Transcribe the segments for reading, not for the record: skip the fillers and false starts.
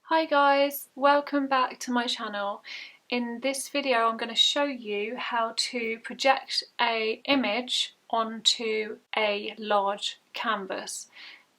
Hi guys, welcome back to my channel. In this video I'm going to show you how to project an image onto a large canvas.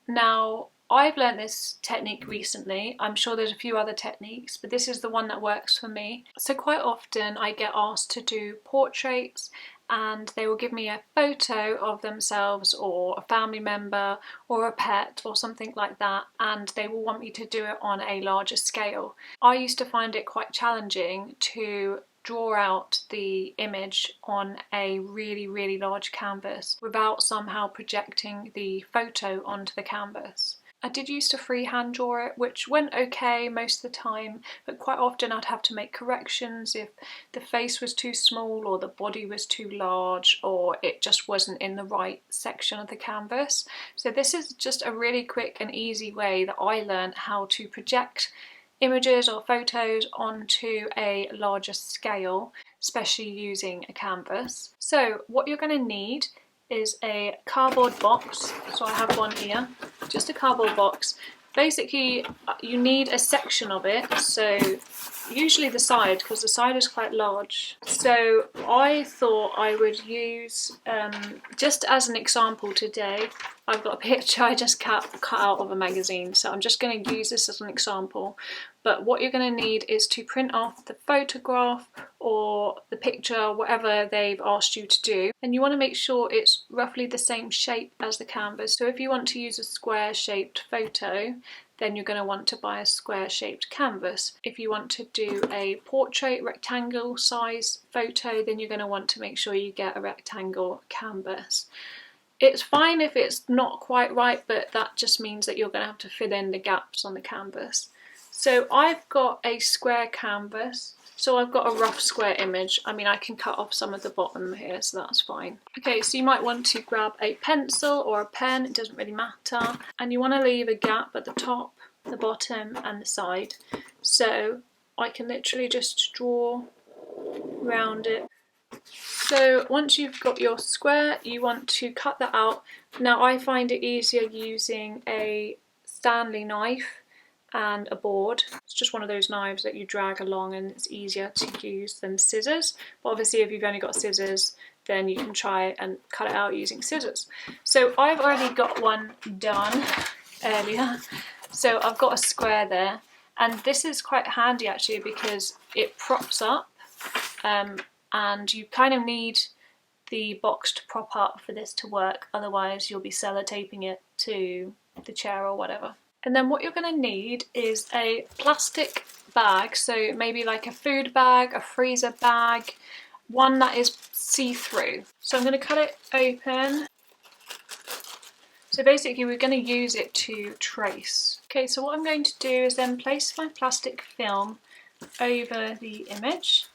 Now I've learned this technique recently. I'm sure there's a few other techniques, but this is the one that works for me. So quite often I get asked to do portraits and they will give me a photo of themselves or a family member or a pet or something like that, and they will want me to do it on a larger scale. I used to find it quite challenging to draw out the image on a really large canvas without somehow projecting the photo onto the canvas. I did used to freehand draw it, which went okay most of the time, but quite often I'd have to make corrections if the face was too small or the body was too large or it just wasn't in the right section of the canvas. So this is just a really quick and easy way that I learned how to project images or photos onto a larger scale, especially using a canvas. So what you're going to need is a cardboard box. So I have one here, just a cardboard box. Basically you need a section of it, so usually the side, because the side is quite large. So I thought I would use, just as an example today, I've got a picture I just cut out of a magazine, so I'm just going to use this as an example. But what you're going to need is to print off the photograph or the picture, whatever they've asked you to do, and you want to make sure it's roughly the same shape as the canvas. So if you want to use a square shaped photo, then you're going to want to buy a square shaped canvas. If you want to do a portrait rectangle size photo, then you're going to want to make sure you get a rectangle canvas. It's fine if it's not quite right, but that just means that you're going to have to fill in the gaps on the canvas. So I've got a square canvas, so I've got a rough square image. I mean, I can cut off some of the bottom here, so that's fine. Okay, so you might want to grab a pencil or a pen, it doesn't really matter. And you want to leave a gap at the top, the bottom and the side. So I can literally just draw around it. So once you've got your square, you want to cut that out. Now I find it easier using a Stanley knife and a board. It's just one of those knives that you drag along and it's easier to use than scissors. But obviously if you've only got scissors, then you can try and cut it out using scissors. So I've already got one done earlier. So I've got a square there, and this is quite handy actually because it props up, and you kind of need the box to prop up for this to work, otherwise you'll be sellotaping it to the chair or whatever. And then what you're going to need is a plastic bag, so maybe like a food bag, a freezer bag, one that is see-through. So I'm going to cut it open. So basically we're going to use it to trace. Okay, so what I'm going to do is then place my plastic film over the image,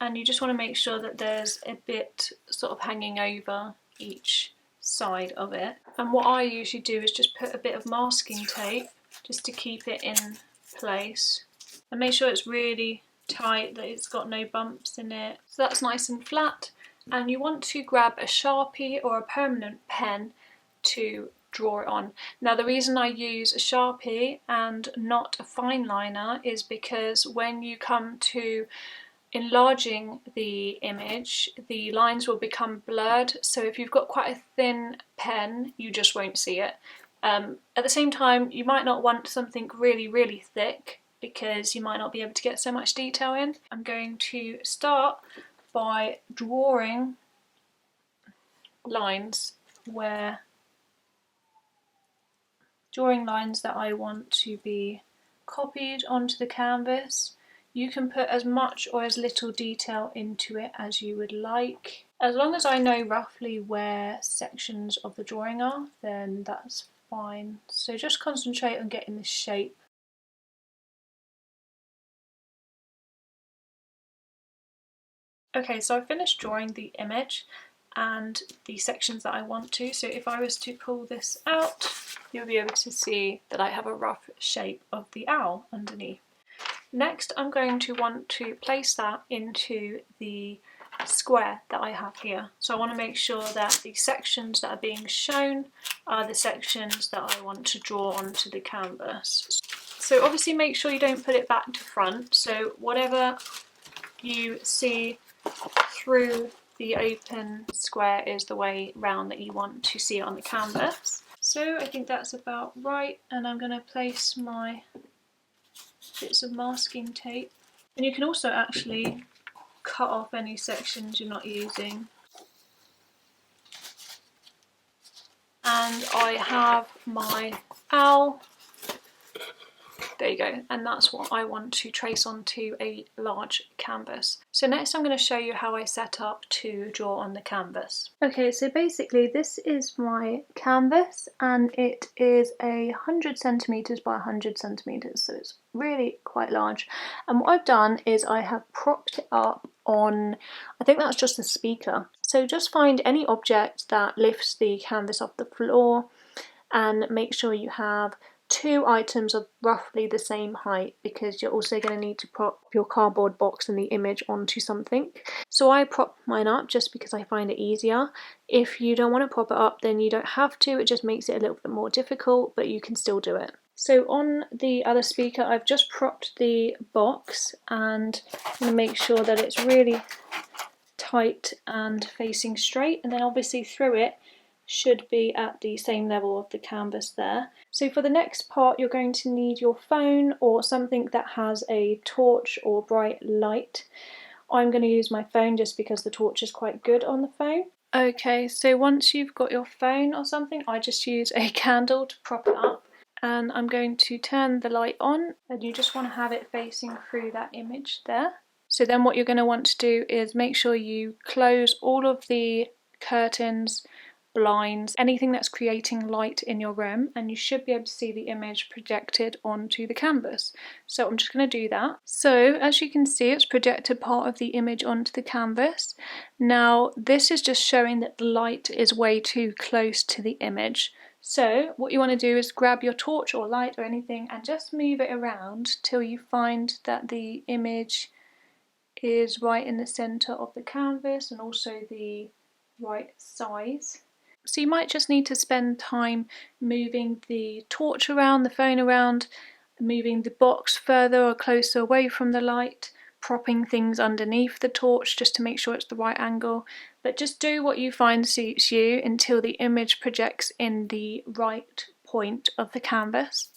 and you just want to make sure that there's a bit sort of hanging over each side of it. And what I usually do is just put a bit of masking tape just to keep it in place, and make sure it's really tight, that it's got no bumps in it, so that's nice and flat. And you want to grab a Sharpie or a permanent pen to draw it on. Now the reason I use a Sharpie and not a fine liner is because when you come to enlarging the image, the lines will become blurred, so if you've got quite a thin pen you just won't see it. At the same time, you might not want something really thick because you might not be able to get so much detail in. I'm going to start by drawing lines that I want to be copied onto the canvas. You can put as much or as little detail into it as you would like. As long as I know roughly where sections of the drawing are, then that's fine. So just concentrate on getting the shape. Okay, so I've finished drawing the image and the sections that I want to. So if I was to pull this out, you'll be able to see that I have a rough shape of the owl underneath. Next, I'm going to want to place that into the square that I have here. So I want to make sure that the sections that are being shown are the sections that I want to draw onto the canvas. So obviously make sure you don't put it back to front, so whatever you see through the open square is the way round that you want to see it on the canvas. So I think that's about right, and I'm going to place my bits of masking tape. And you can also actually cut off any sections you're not using. And I have my owl. There you go, and that's what I want to trace onto a large canvas. So next I'm going to show you how I set up to draw on the canvas. Okay, so basically this is my canvas, and it is 100 centimetres by 100 centimetres, so it's really quite large. And what I've done is I have propped it up on, I think that's just the speaker. So just find any object that lifts the canvas off the floor, and make sure you have 2 items of roughly the same height, because you're also going to need to prop your cardboard box and the image onto something. So I prop mine up just because I find it easier. If you don't want to prop it up, then you don't have to, it just makes it a little bit more difficult, but you can still do it. So on the other speaker I've just propped the box, and I'm going to make sure that it's really tight and facing straight, and then obviously through it should be at the same level of the canvas there. So for the next part you're going to need your phone or something that has a torch or bright light. I'm going to use my phone just because the torch is quite good on the phone. Okay, so once you've got your phone or something, I just use a candle to prop it up, and I'm going to turn the light on, and you just want to have it facing through that image there. So then what you're going to want to do is make sure you close all of the curtains, blinds, anything that's creating light in your room, and you should be able to see the image projected onto the canvas. So I'm just going to do that. So as you can see, it's projected part of the image onto the canvas. Now this is just showing that the light is way too close to the image. So what you want to do is grab your torch or light or anything and just move it around till you find that the image is right in the centre of the canvas and also the right size. So you might just need to spend time moving the torch around, the phone around, moving the box further or closer away from the light, propping things underneath the torch just to make sure it's the right angle. But just do what you find suits you until the image projects in the right point of the canvas.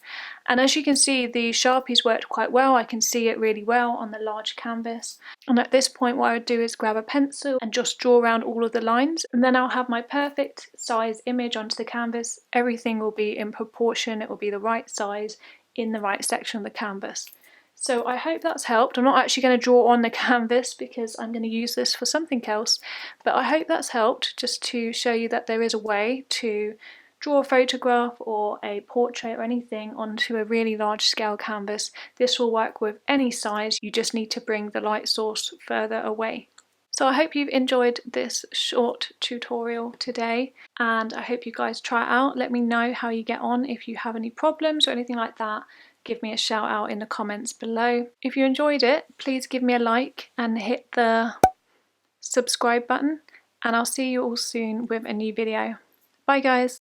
And as you can see, the Sharpies worked quite well. I can see it really well on the large canvas. And at this point what I would do is grab a pencil and just draw around all of the lines, and then I'll have my perfect size image onto the canvas. Everything will be in proportion, it will be the right size in the right section of the canvas. So I hope that's helped. I'm not actually going to draw on the canvas because I'm going to use this for something else, but I hope that's helped just to show you that there is a way to draw a photograph or a portrait or anything onto a really large scale canvas. This will work with any size, you just need to bring the light source further away. So I hope you've enjoyed this short tutorial today, and I hope you guys try it out. Let me know how you get on. If you have any problems or anything like that, give me a shout out in the comments below. If you enjoyed it, please give me a like and hit the subscribe button, and I'll see you all soon with a new video. Bye guys!